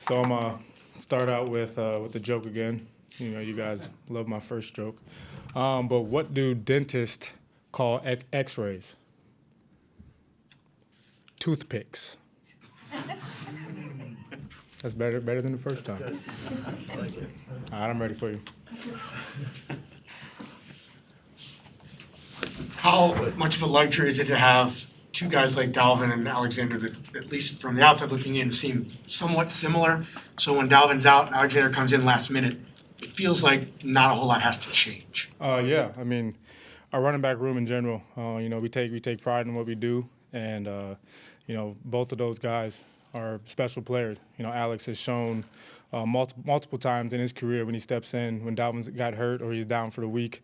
So I'm gonna start out with the joke again. You know, you guys love my first joke. But what do dentists call X-rays? Toothpicks. That's better than the first time. All right, I'm ready for you. How much of a luxury is it to have two guys like Dalvin and Alexander that, at least from the outside looking in, seem somewhat similar? So when Dalvin's out and Alexander comes in last minute, it feels like not a whole lot has to change. Yeah, I mean, our running back room in general, you know, we take pride in what we do, and you know, both of those guys are special players. You know, Alex has shown multiple times in his career when he steps in, when Dalvin's got hurt or he's down for the week,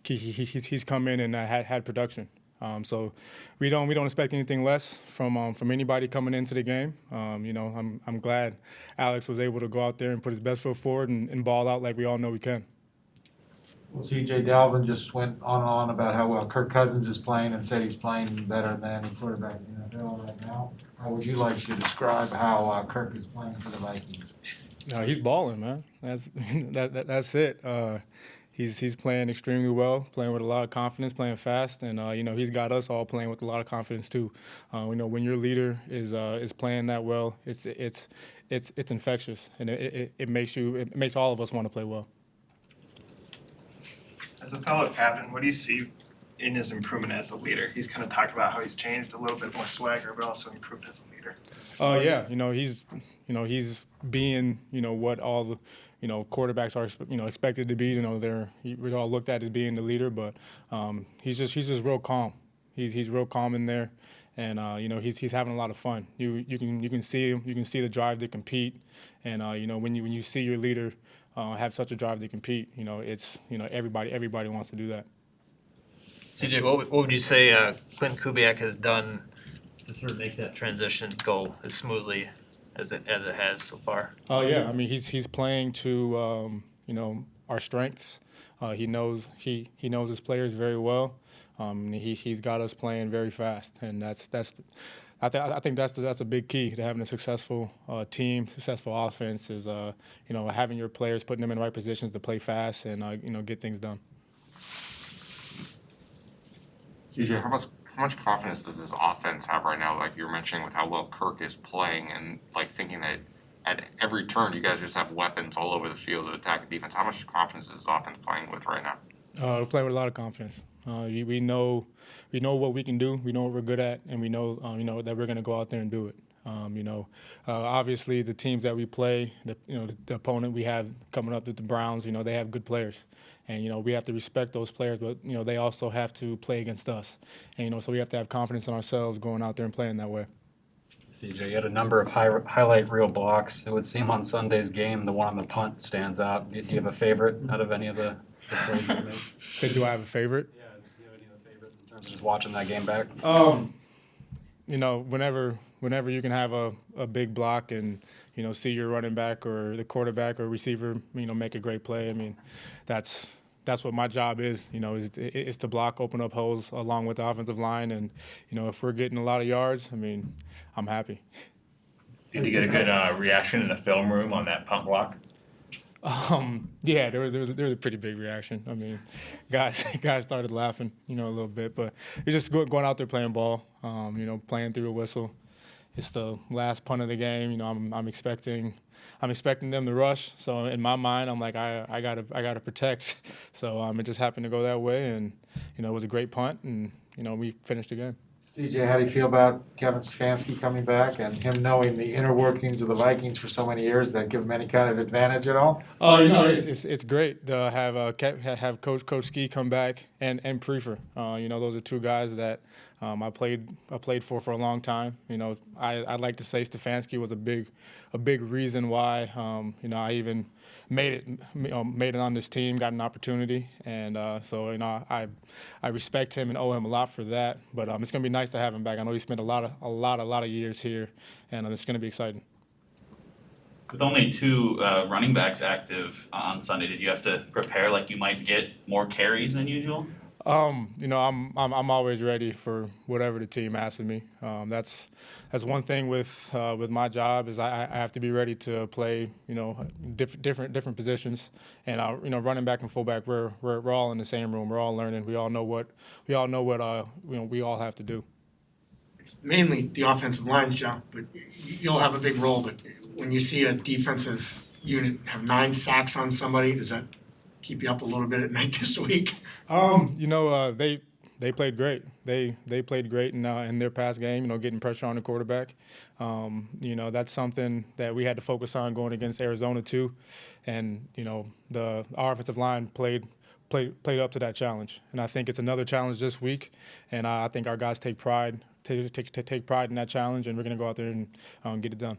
he's come in and had production. So we don't expect anything less from anybody coming into the game. You know, I'm glad Alex was able to go out there and put his best foot forward and ball out like we all know we can. Well, C.J. Dalvin just went on and on about how well Kirk Cousins is playing and said he's playing better than any quarterback in the NFL right now. How would you like to describe how Kirk is playing for the Vikings? He's balling, man. That's it. He's playing extremely well, playing with a lot of confidence, playing fast, and you know, he's got us all playing with a lot of confidence too. You know, when your leader is playing that well, it's infectious, and it makes all of us want to play well. As a fellow captain, what do you see in his improvement as a leader? He's kind of talked about how he's changed a little bit more swagger, but also improved as a leader. Yeah, you know, he's being, you know, what all the, you know, quarterbacks are, you know, expected to be. You know, we're all looked at as being the leader, but he's just real calm. He's real calm in there, and you know, he's having a lot of fun. You can see him. You can see the drive to compete, and you know, when you see your leader have such a drive to compete, you know, it's, you know, everybody wants to do that. CJ, what would you say Clint Kubiak has done to sort of make that transition go as smoothly as it has so far? Yeah, I mean, he's playing to you know, our strengths. He knows his players very well. He's got us playing very fast, and I think that's a big key to having a successful team, successful offense is you know, having your players, putting them in the right positions to play fast and you know, get things done. CJ, how much confidence does this offense have right now? Like you were mentioning with how well Kirk is playing, and like thinking that at every turn you guys just have weapons all over the field to attack the defense. How much confidence is this offense playing with right now? We're playing with a lot of confidence. We know what we can do. We know what we're good at, and we know you know, that we're going to go out there and do it. You know, obviously the teams that we play, the opponent we have coming up with the Browns, you know, they have good players, and you know, we have to respect those players, but you know, they also have to play against us, and you know, so we have to have confidence in ourselves going out there and playing that way. CJ, you had a number of highlight reel blocks. It would seem on Sunday's game, the one on the punt stands out. Do you have a favorite out of any of the plays you made? So do I have a favorite? Yeah, do you have any of the favorites in terms of just watching that game back? You know, whenever you can have a big block and, you know, see your running back or the quarterback or receiver, you know, make a great play. I mean, that's what my job is, you know, is to block, open up holes along with the offensive line. And, you know, if we're getting a lot of yards, I mean, I'm happy. Did you get a good reaction in the film room on that punt block? Yeah, there was a pretty big reaction. I mean, guys started laughing, you know, a little bit, but you're just going out there playing ball, you know, playing through a whistle. It's the last punt of the game. You know, I'm expecting them to rush. So in my mind, I'm like, I gotta protect. So it just happened to go that way, and you know, it was a great punt, and you know, we finished the game. CJ, how do you feel about Kevin Stefanski coming back and him knowing the inner workings of the Vikings for so many years? That give him any kind of advantage at all? Oh, you know, it's great to have Coach Ski come back and Prefer. You know, those are two guys that I played for a long time. You know, I'd like to say Stefanski was a big reason why you know, I even made it on this team, got an opportunity, and so you know, I respect him and owe him a lot for that. But it's gonna be nice to have him back. I know he spent a lot of years here, and it's gonna be exciting. With only two running backs active on Sunday, did you have to prepare like you might get more carries than usual? You know, I'm always ready for whatever the team asks of me. That's one thing with my job is I have to be ready to play, you know, different positions. And you know, running back and fullback, we're all in the same room. We're all learning. We all know what you know, we all have to do. It's mainly the offensive line's job, but you'll have a big role. But when you see a defensive unit have 9 sacks on somebody, does that keep you up a little bit at night this week? You know, they played great. They played great in their pass game. You know, getting pressure on the quarterback. You know, that's something that we had to focus on going against Arizona too. And you know, our offensive line played up to that challenge. And I think it's another challenge this week. And I think our guys take pride in that challenge, and we're going to go out there and get it done.